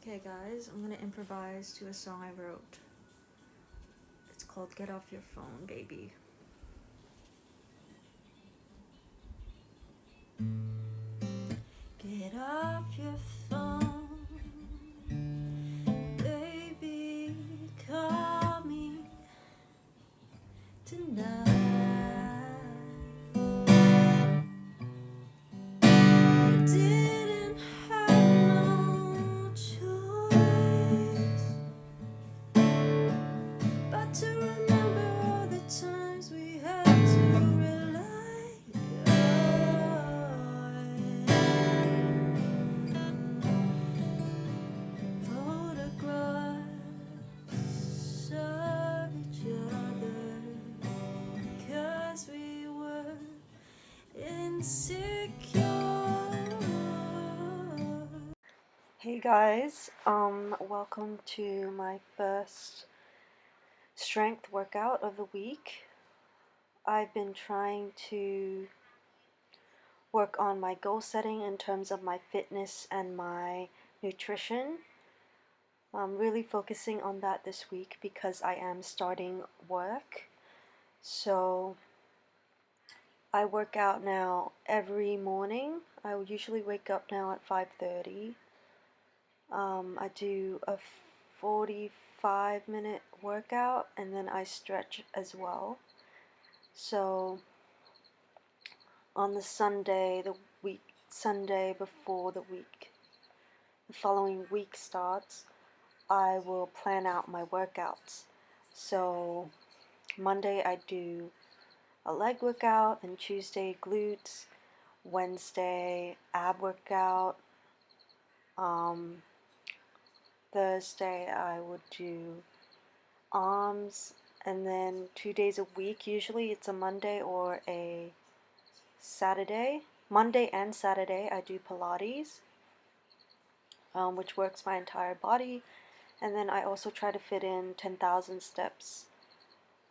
Okay guys, I'm gonna improvise to a song I wrote. It's called Get Off Your Phone, Baby. Get off your phone, baby, call me tonight. You didn't have no choice but to remember all the times we had to rely on photographs of each other, 'cause we were insecure. Hey guys, welcome to my first strength workout of the week. I've been trying to work on my goal setting in terms of my fitness and my nutrition. I'm really focusing on that this week because I am starting work. So I work out now every morning. I usually wake up now at 5:30. I do a 45-minute workout and then I stretch as well. So on the Sunday before the following week starts, I will plan out my workouts. So Monday I do a leg workout, then Tuesday glutes, Wednesday ab workout, Thursday I would do arms, and then 2 days a week, usually it's a Monday or a Saturday. Monday and Saturday I do Pilates, which works my entire body, and then I also try to fit in 10,000 steps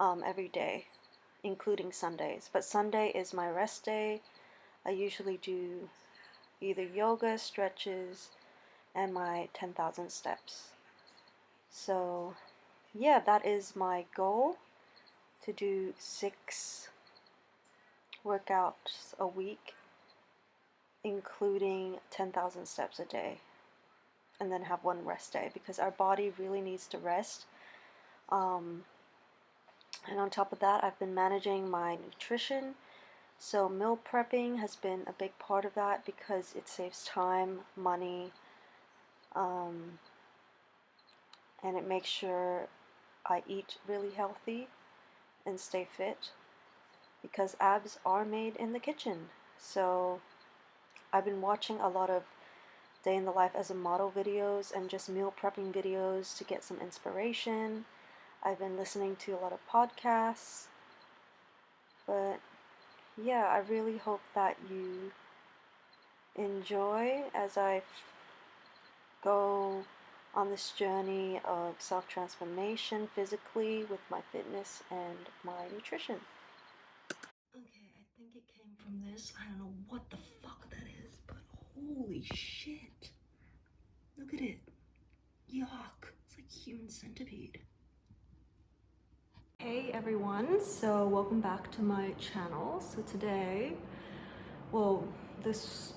every day, including Sundays. But Sunday is my rest day. I usually do either yoga, stretches, and my 10,000 steps. So yeah, that is my goal, to do 6 workouts a week, including 10,000 steps a day, and then have one rest day because our body really needs to rest. And on top of that, I've been managing my nutrition. So meal prepping has been a big part of that because it saves time, money, and it makes sure I eat really healthy and stay fit, because abs are made in the kitchen. So I've been watching a lot of day in the life as a model videos and just meal prepping videos to get some inspiration. I've been listening to a lot of podcasts. But yeah, I really hope that you enjoy as I go on this journey of self-transformation physically with my fitness and my nutrition. Okay, I think it came from this. I don't know what the fuck that is, but holy shit. Look at it. Yuck. It's like human centipede. Hey everyone, so welcome back to my channel. So today, for this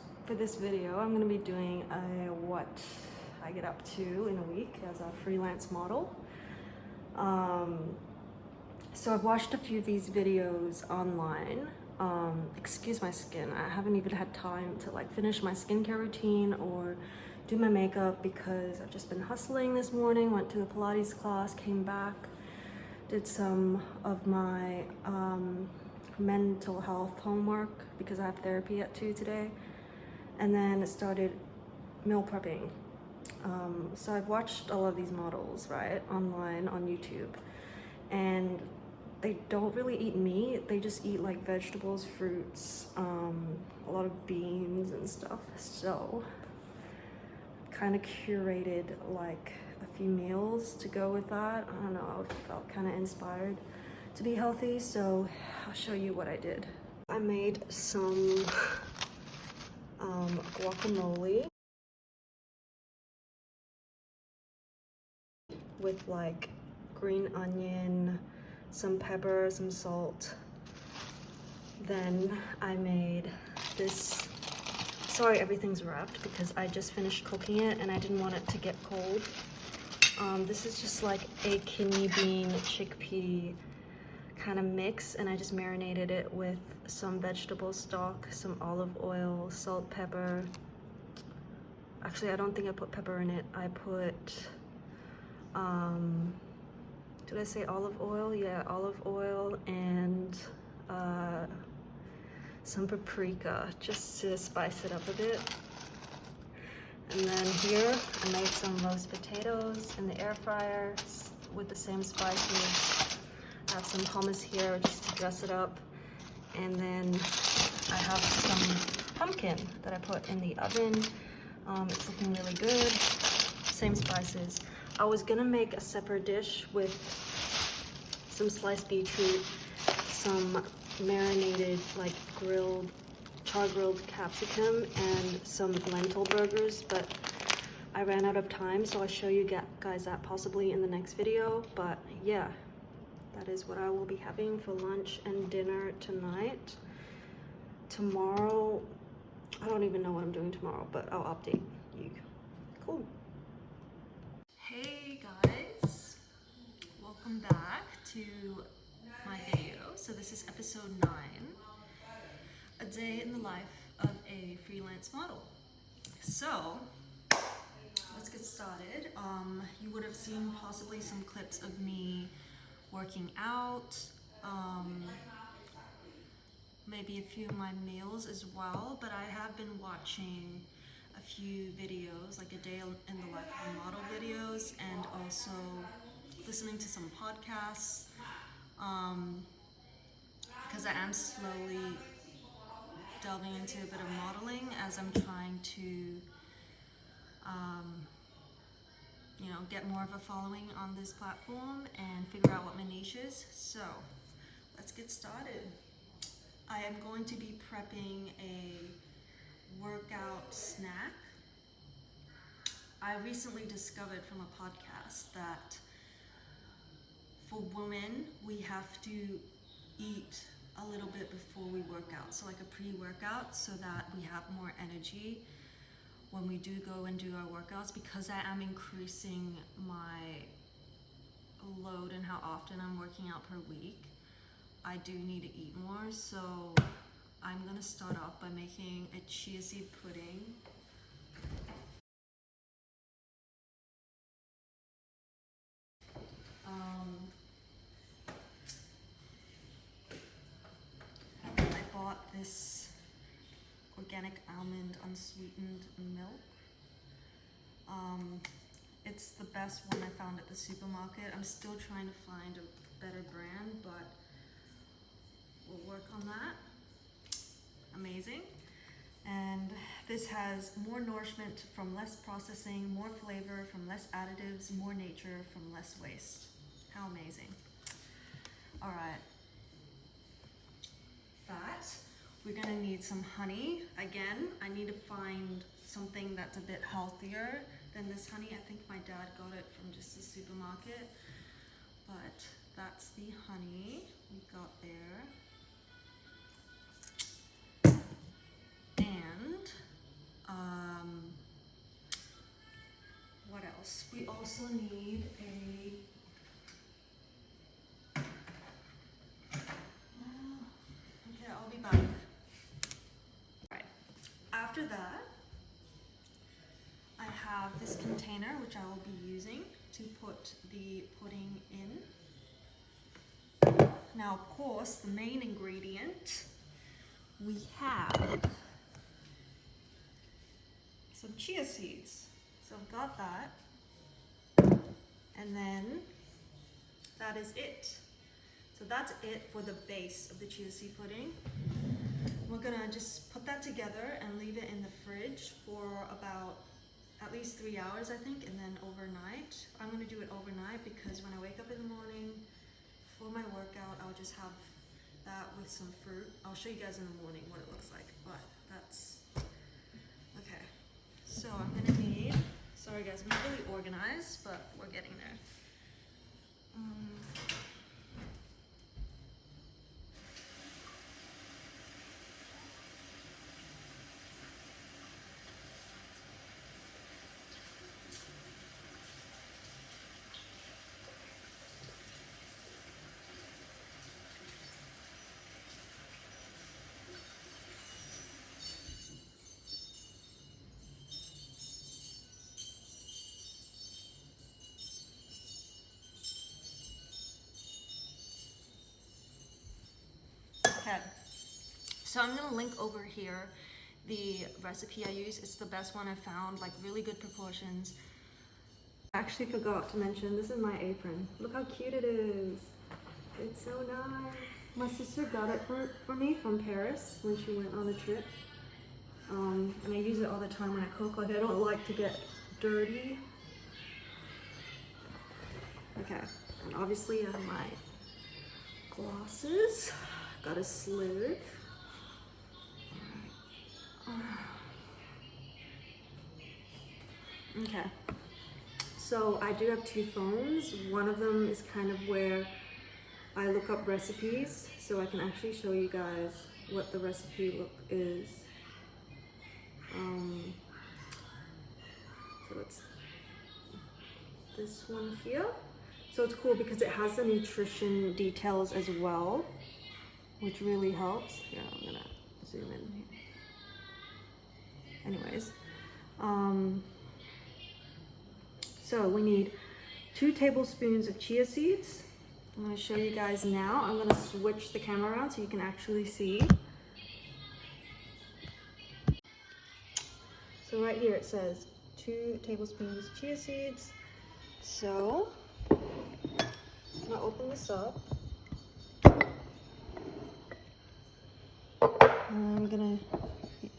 video, I'm going to be doing what I get up to in a week as a freelance model. So I've watched a few of these videos online. Excuse my skin, I haven't even had time to like finish my skincare routine or do my makeup because I've just been hustling this morning. Went to a Pilates class, came back, did some of my mental health homework because I have therapy at 2 today, and then started meal prepping. So I've watched all of these models, right, online on YouTube, and they don't really eat meat. They just eat like vegetables, fruits, a lot of beans and stuff. So kind of curated like a few meals to go with that. I don't know, I felt kind of inspired to be healthy, so I'll show you what I did. I made some guacamole. with like green onion, some pepper, some salt. Then I made this. Sorry, everything's wrapped because I just finished cooking it and I didn't want it to get cold. This is just like a kidney bean chickpea kind of mix, and I just marinated it with some vegetable stock, some olive oil, salt, pepper. Actually, I don't think I put pepper in it. I put, did I say olive oil? Yeah, olive oil and some paprika just to spice it up a bit. And then here I made some roast potatoes in the air fryer with the same spices. I have some hummus here just to dress it up. And then I have some pumpkin that I put in the oven. It's looking really good. Same spices. I was gonna make a separate dish with some sliced beetroot, some marinated like char-grilled capsicum, and some lentil burgers, but I ran out of time, so I'll show you guys that possibly in the next video. But yeah, that is what I will be having for lunch and dinner tonight. Tomorrow, I don't even know what I'm doing tomorrow, but I'll update you. Cool. Hey guys, welcome back to my video. So this is episode 9, a day in the life of a freelance model. So let's get started. You would have seen possibly some clips of me working out, maybe a few of my meals as well, but I have been watching a few videos, like a day in the life of a model videos, and also listening to some podcasts, because I am slowly delving into a bit of modeling as I'm trying to you know, get more of a following on this platform and figure out what my niche is. So let's get started. I am going to be prepping a workout snack. I recently discovered from a podcast that for women, we have to eat a little bit before we work out. So like a pre-workout, so that we have more energy when we do go and do our workouts, because I am increasing my load and how often I'm working out per week. I do need to eat more, so I'm gonna start off by making a chia seed pudding. I bought this organic almond unsweetened milk. It's the best one I found at the supermarket. I'm still trying to find a better brand, but we'll work on that. Amazing. And this has more nourishment from less processing, more flavor from less additives, more nature from less waste. How amazing. All right. But we're gonna need some honey. Again, I need to find something that's a bit healthier than this honey. I think my dad got it from just the supermarket, but that's the honey we got there. And what else? We also need a okay, I'll be back. All right. After that, I have this container which I will be using to put the pudding in. Now, of course, the main ingredient, we have some chia seeds. So I've got that. And then that is it. So that's it for the base of the chia seed pudding. We're gonna just put that together and leave it in the fridge for about at least 3 hours, I think, and then overnight. I'm gonna do it overnight because when I wake up in the morning for my workout, I'll just have that with some fruit. I'll show you guys in the morning what it looks like, but that's okay. So I'm gonna need, sorry guys, I'm not really organized, but we're getting there. Okay, so I'm gonna link over here the recipe I use. It's the best one I found, like really good proportions. I actually forgot to mention, this is my apron. Look how cute it is. It's so nice. My sister got it for me from Paris when she went on a trip. And I use it all the time when I cook. Like, I don't like to get dirty. Okay, and obviously I have my glasses. Got a sleeve. Okay, so I do have two phones. One of them is kind of where I look up recipes, so I can actually show you guys what the recipe look is. So it's this one here. So it's cool because it has the nutrition details as well, which really helps. Yeah, I'm gonna zoom in here. Anyways, so we need 2 tablespoons of chia seeds. I'm gonna show you guys now. I'm gonna switch the camera around so you can actually see. So right here it says 2 tablespoons of chia seeds. So I'm gonna open this up.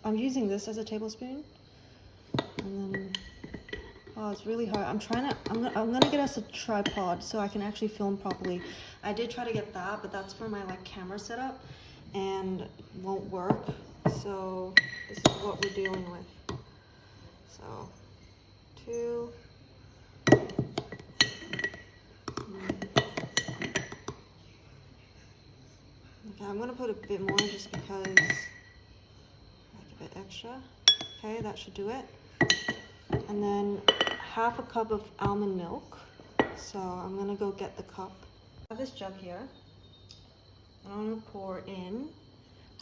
I'm using this as a tablespoon, and then oh, it's really hard. I'm gonna get us a tripod so I can actually film properly. I did try to get that, but that's for my like camera setup and won't work. So this is what we're dealing with. So 2. Okay, I'm gonna put a bit more just because I like a bit extra. Okay, that should do it. And then half a cup of almond milk. So I'm gonna go get the cup. I have this jug here. And I'm gonna pour in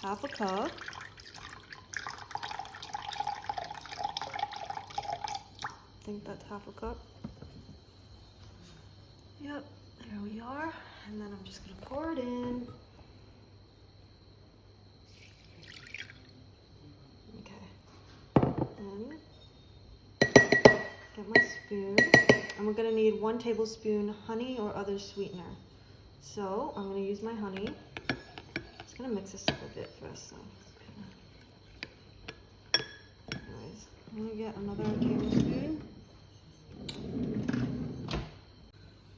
half a cup. I think that's half a cup. Yep, there we are. And then I'm just gonna pour it in. Get my spoon, and we're gonna need 1 tablespoon honey or other sweetener. So I'm gonna use my honey. Just gonna mix this up a bit first. So. Anyways, I'm gonna get another tablespoon.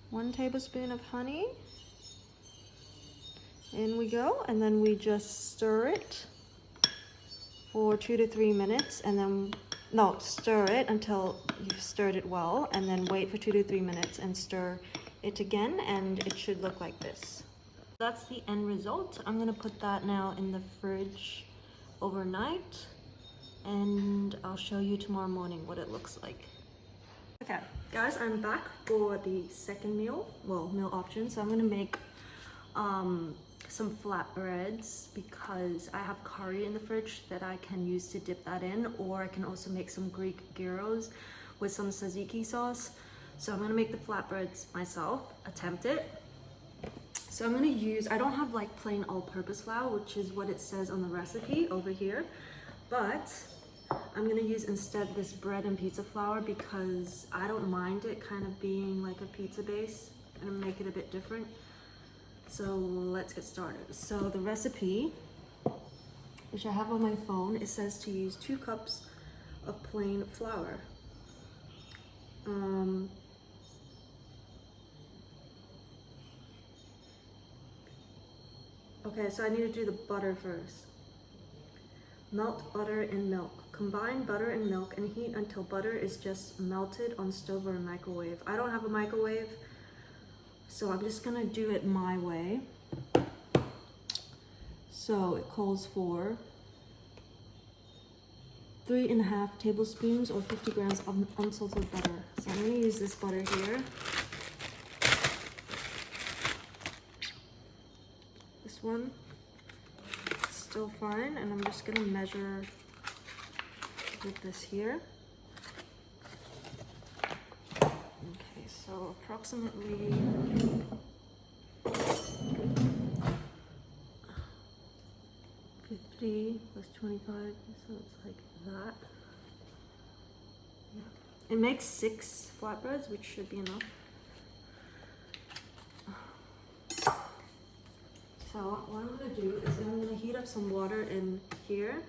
1 tablespoon of honey. In we go, and then we just stir it for 2 to 3 minutes, and then no, stir it until you've stirred it well, and then wait for 2 to 3 minutes and stir it again, and it should look like this. That's the end result. I'm gonna put that now in the fridge overnight, and I'll show you tomorrow morning what it looks like. Okay, guys, I'm back for the second meal option. So I'm gonna make some flatbreads because I have curry in the fridge that I can use to dip that in, or I can also make some Greek gyros with some tzatziki sauce. So I'm gonna make the flatbreads myself, attempt it. So I'm gonna use, I don't have like plain all-purpose flour, which is what it says on the recipe over here, but I'm gonna use instead this bread and pizza flour because I don't mind it kind of being like a pizza base and make it a bit different. So let's get started. So the recipe, which I have on my phone, it says to use 2 cups of plain flour. Okay, so I need to do the butter first. Melt butter in milk. Combine butter and milk and heat until butter is just melted on stove or microwave. I don't have a microwave, So I'm just gonna do it my way. So it calls for 3.5 tablespoons or 50 grams of unsalted butter. So I'm gonna use this butter here. This one, still fine, and I'm just gonna measure with this here. Okay, so approximately 50 plus 25, so it's like that. Yeah. It makes 6 flatbreads, which should be enough. So what I'm gonna do is I'm gonna heat up some water in here.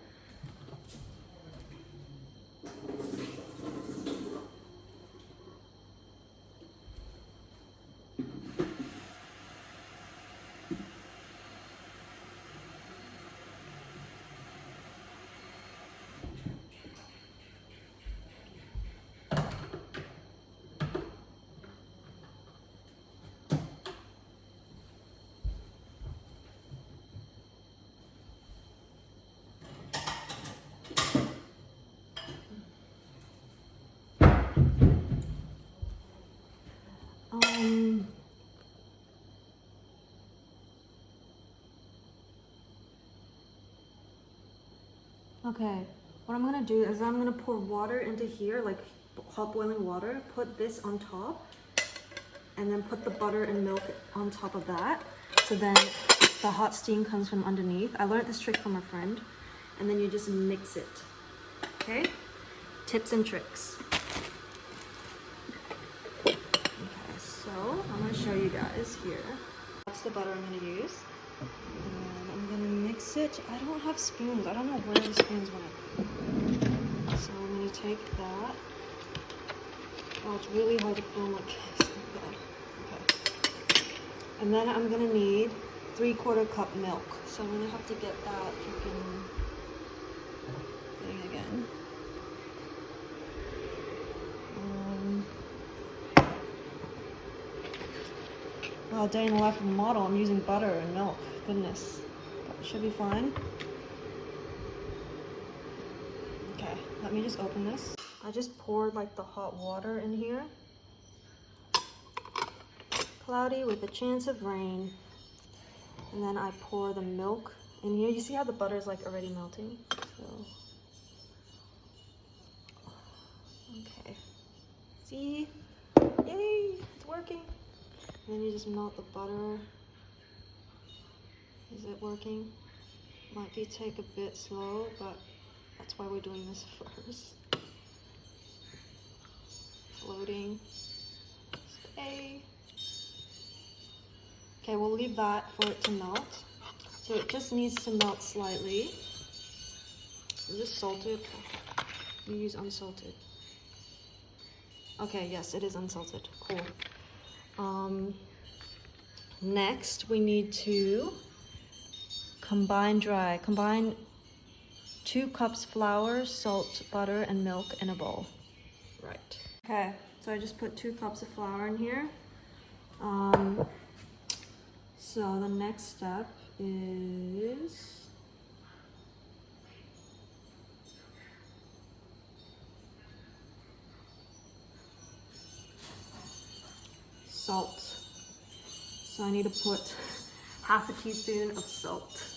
Okay, what I'm gonna do is I'm gonna pour water into here, like hot boiling water, put this on top, and then put the butter and milk on top of that. So then the hot steam comes from underneath. I learned this trick from a friend. And then you just mix it, okay? Tips and tricks. Okay, so I'm gonna show you guys here. That's the butter I'm gonna use. And I'm gonna mix it. I don't have spoons. I don't know where the spoons went. So I'm gonna take that. Oh, it's really hard to film like this. Okay. And then I'm gonna need 3/4 cup milk. So I'm gonna have to get that freaking thing again. Well, day in the life of a model, I'm using butter and milk. Goodness. That should be fine. Okay, let me just open this. I just poured like the hot water in here. Cloudy with a chance of rain. And then I pour the milk in here. You see how the butter is like already melting? So, okay. See? Yay! It's working. And then you just melt the butter. Is it working? Might be take a bit slow, but that's why we're doing this first. Floating. Stay. Okay, we'll leave that for it to melt. So it just needs to melt slightly. Is this salted? You use unsalted. Okay, yes, it is unsalted. Cool. Next, we need to combine 2 cups flour, salt, butter, and milk in a bowl. Right. Okay, so I just put 2 cups of flour in here. So the next step is salt. So I need to put half a teaspoon of salt.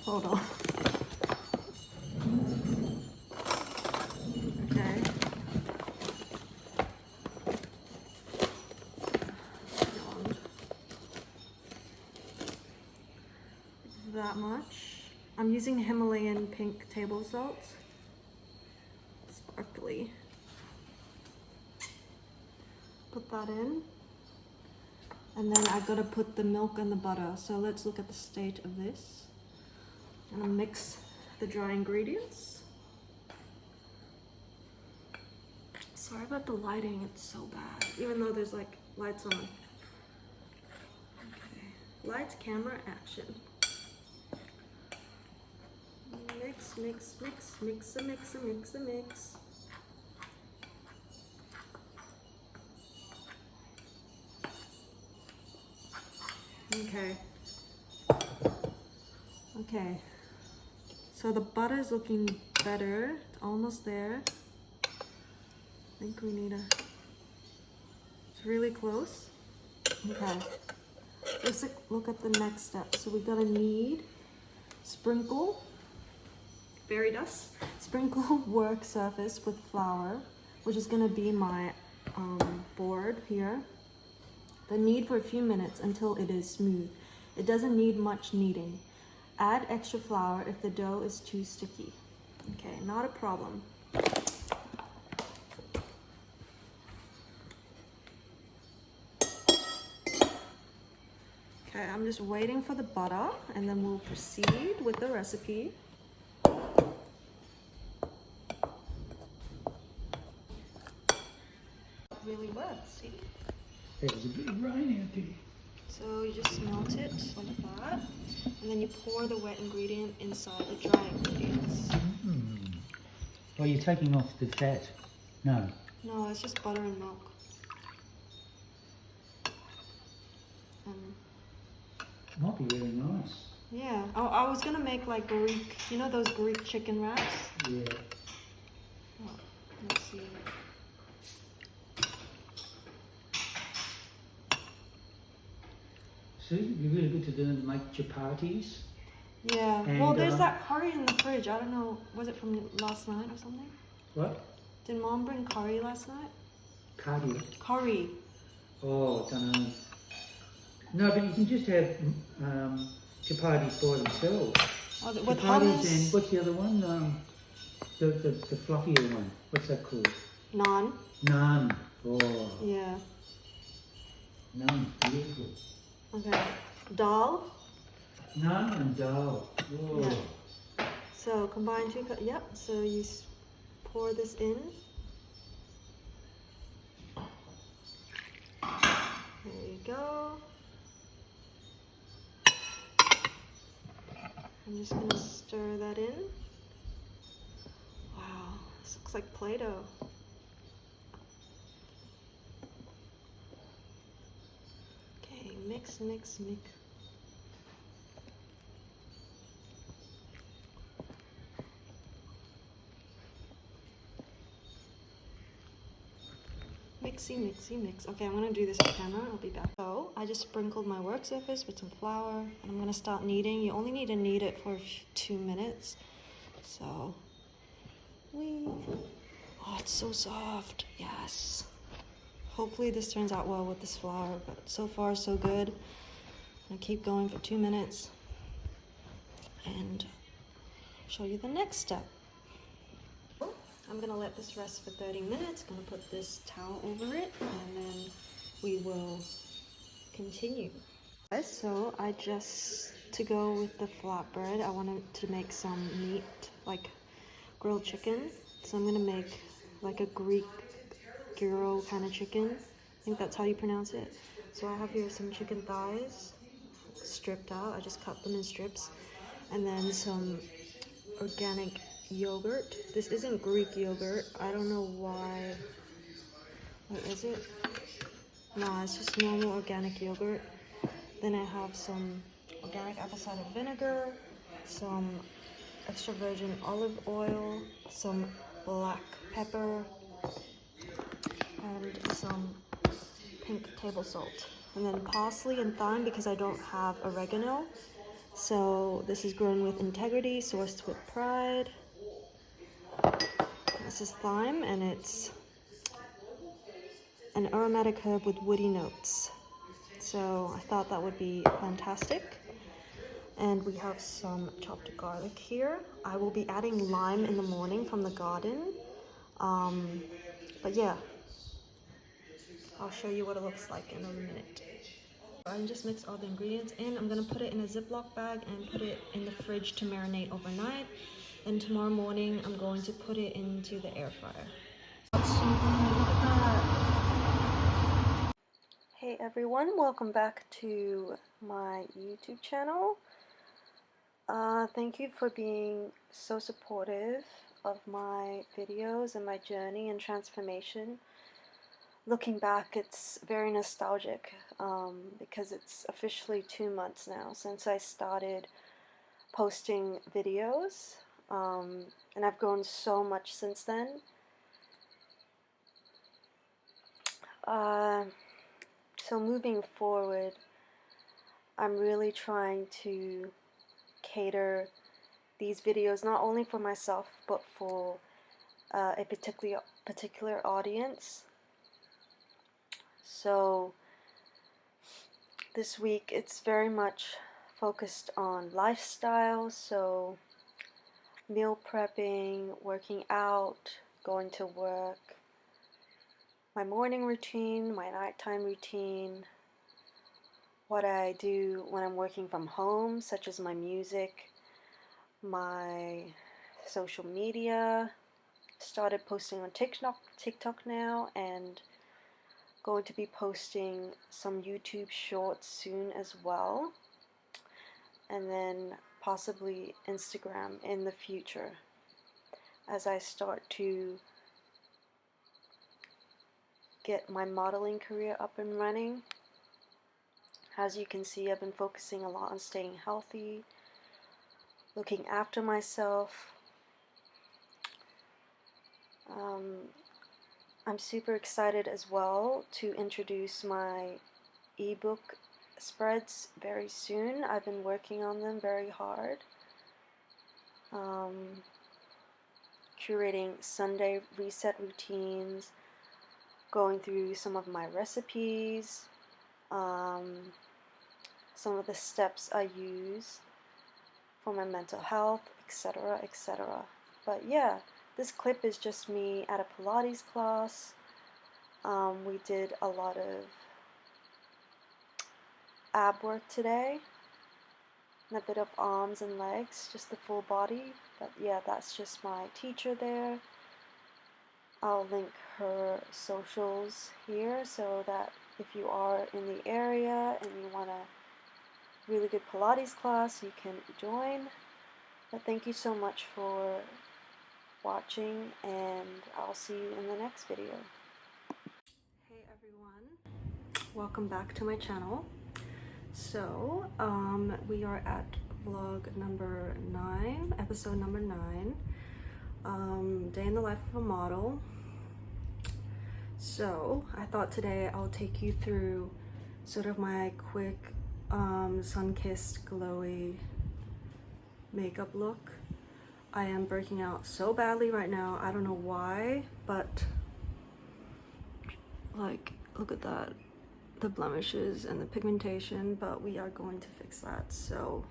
Hold on. Okay. That much. I'm using Himalayan pink table salt. Sparkly. Put that in. And then I gotta put the milk and the butter. So let's look at the state of this. I'm gonna mix the dry ingredients. Sorry about the lighting, it's so bad. Even though there's like lights on. Okay. Lights, camera, action. Mix mix, mix, mix, mix, mix, mix. Okay. Okay. So the butter is looking better. It's almost there. I think we need it's really close. Okay. Let's look at the next step. So we're gonna need sprinkle fairy dust. Sprinkle work surface with flour, which is gonna be my board here. Then knead for a few minutes until it is smooth. It doesn't need much kneading. Add extra flour if the dough is too sticky. Okay, not a problem. Okay, I'm just waiting for the butter and then we'll proceed with the recipe. Really wet, see? There's a bit of rain out there. So you just melt it like that, and then you pour the wet ingredient inside the dry ingredients. Oh, you're taking off the fat? No. No, it's just butter and milk. Might be really nice. Yeah, I was gonna make like Greek, you know those Greek chicken wraps? Yeah. Oh, let's see. So it'd be really good to do make chapatis. Yeah, and, well there's that curry in the fridge. I don't know, was it from last night or something? What? Did Mom bring curry last night? Cardio. Curry. Oh, don't know. No, but you can just have chapatis by themselves. Oh, with Chapatis hummus. and what's the other one? The fluffier one. What's that called? Naan. Naan. Oh. Yeah. Naan. Beautiful. Okay. Dal. Naan and dal. Oh. Yeah. So combine two cups. Yep. So you pour this in. There you go. I'm just gonna stir that in. Wow, this looks like Play-Doh. Okay, mix, mix, mix. Mixy, mixy, mix. Okay, I'm gonna do this off camera. I'll be back. So I just sprinkled my work surface with some flour, and I'm gonna start kneading. You only need to knead it for 2 minutes. So, oh, it's so soft. Yes. Hopefully this turns out well with this flour, but so far so good. I'm gonna keep going for 2 minutes and show you the next step. I'm gonna let this rest for 30 minutes. Gonna put this towel over it and then we will continue. So to go with the flatbread, I wanted to make some meat, like grilled chicken. So I'm gonna make like a Greek gyro kind of chicken. I think that's how you pronounce it. So I have here some chicken thighs stripped out. I just cut them in strips. And then some organic yogurt. This isn't Greek yogurt. I don't know why. What is it? No, it's just normal organic yogurt. Then I have some organic apple cider vinegar, some extra virgin olive oil, some black pepper, and some pink table salt. And then parsley and thyme because I don't have oregano. So this is grown with integrity, sourced with pride. This is thyme, and it's an aromatic herb with woody notes. So I thought that would be fantastic. And we have some chopped garlic here. I will be adding lime in the morning from the garden. But yeah, I'll show you what it looks like in a minute. I just mixed all the ingredients in. I'm gonna put it in a Ziploc bag and put it in the fridge to marinate overnight. And tomorrow morning, I'm going to put it into the air fryer. Hey everyone, welcome back to my YouTube channel. Thank you for being so supportive of my videos and my journey and transformation. Looking back, it's very nostalgic because it's officially 2 months now since I started posting videos, and I've grown so much since then. So moving forward, I'm really trying to cater these videos not only for myself but for a particular audience. So this week it's very much focused on lifestyle, so meal prepping, working out, going to work, my morning routine, my nighttime routine, what I do when I'm working from home, such as my music, my social media. Started posting on TikTok now, and going to be posting some YouTube shorts soon as well, and then possibly Instagram in the future as I start to get my modeling career up and running. As you can see, I've been focusing a lot on staying healthy, looking after myself. I'm super excited as well to introduce my ebook spreads very soon. I've been working on them very hard. Curating Sunday reset routines, going through some of my recipes, some of the steps I use for my mental health, etc., etc. But yeah, this clip is just me at a Pilates class. We did a lot of ab work today, and a bit of arms and legs, just the full body. But yeah, that's just my teacher there. I'll link her socials here so that if you are in the area and you want a really good Pilates class, you can join. But thank you so much for watching, and I'll see you in the next video. Hey everyone, welcome back to my channel. So we are at vlog number 9, episode number 9, day in the life of a model. So I thought today I'll take you through sort of my quick sun-kissed glowy makeup look. I am breaking out so badly right now. I don't know why, but like, look at that, the blemishes and the pigmentation, but we are going to fix that. So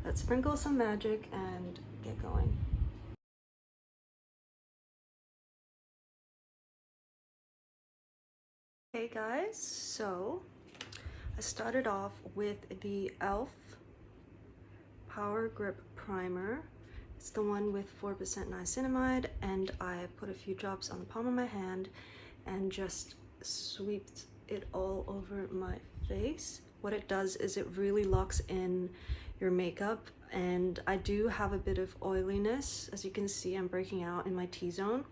let's sprinkle some magic and get going. Hey guys, so I started off with the e.l.f. Power Grip Primer. It's the one with 4% niacinamide, and I put a few drops on the palm of my hand and just sweeped it all over my face. What it does is it really locks in your makeup, and I do have a bit of oiliness. As you can see, I'm breaking out in my T-zone.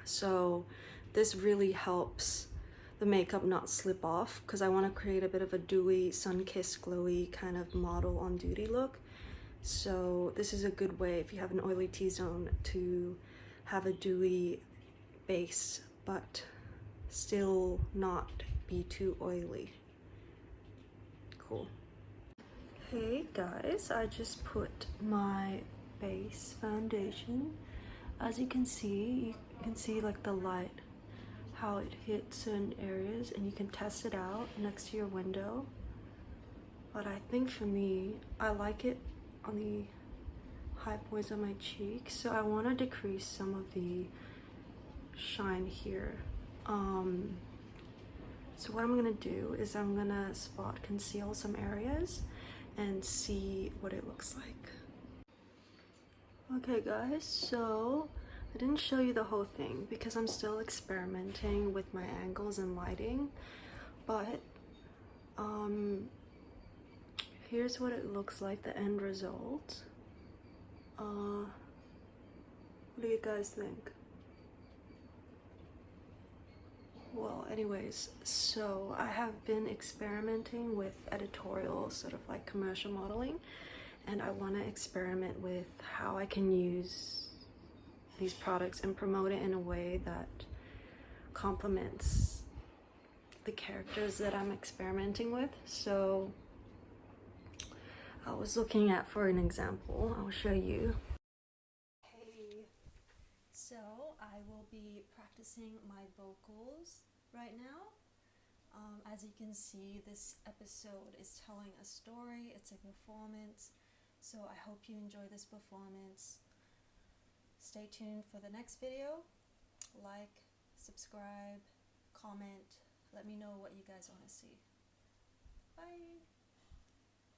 So this really helps the makeup not slip off, because I want to create a bit of a dewy, sun-kissed, glowy kind of model on duty look. So this is a good way, if you have an oily T-zone, to have a dewy base but still not be too oily. Cool. Hey guys, I just put my base foundation. As you can see like the light, how it hits certain areas, and you can test it out next to your window. But I think for me, I like it on the high points on my cheeks, so I want to decrease some of the shine here. So what I'm gonna do is I'm gonna spot conceal some areas and see what it looks like. Okay guys, so I didn't show you the whole thing because I'm still experimenting with my angles and lighting, but here's what it looks like, the end result. What do you guys think? Well, anyways, so I have been experimenting with editorial, sort of like commercial modeling, and I want to experiment with how I can use these products and promote it in a way that complements the characters that I'm experimenting with. So I was looking at, for an example, I'll show you. Hey, so I will be practicing my vocals right now. As you can see, this episode is telling a story, it's a performance, so I hope you enjoy this performance. Stay tuned for the next video. Like, subscribe, comment, let me know what you guys want to see. Bye!